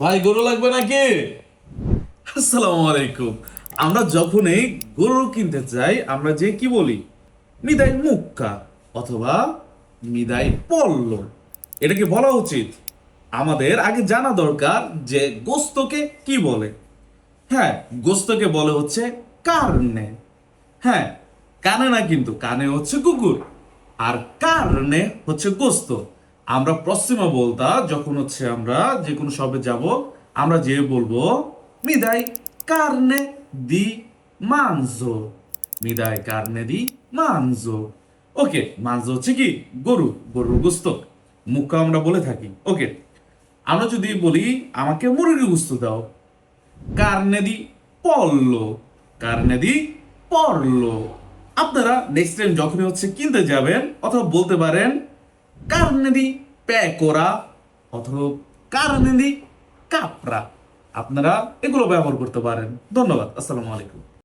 ভাই গরু লাগবে নাকি? আসসালামু আলাইকুম। আমরা যখনই গরু কিনতে চাই আমরা যে কি বলি, মিদাই মুক্কা অথবা মিদাই পল্ল। এটা কি বলা উচিত? আমাদের আগে জানা দরকার যে গোস্তকে কি বলে। হ্যাঁ, গোস্তকে বলে হচ্ছে কার্নে। হ্যাঁ, কানে না, কিন্তু কানে হচ্ছে কুকুর, আর কার্নে হচ্ছে গোস্ত। আমরা প্রসিমা বলতা যখন হচ্ছে আমরা যে কোনো শপে যাব, আমরা যে বলবো মিদাই কার্নে দি মানজো। মিদাই কার্নে দি মানজো। ওকে, মানজো হচ্ছে কি গরু, গরুর গোস্ত, মুখা আমরা বলে থাকি। ওকে, আমরা যদি বলি আমাকে মুরগি গোস্ত দাও, কার্নে দি পল্লো, কার্নে দি পরলো। আপনারা নেক্সট টাইম যখনই হচ্ছে কিনতে যাবেন অথবা বলতে পারেন কার্নে দি পেকোরা অথবা কার্নে দি কাপড়া। আপনারা এগুলো ব্যবহার করতে পারেন। ধন্যবাদ। আসসালামু আলাইকুম।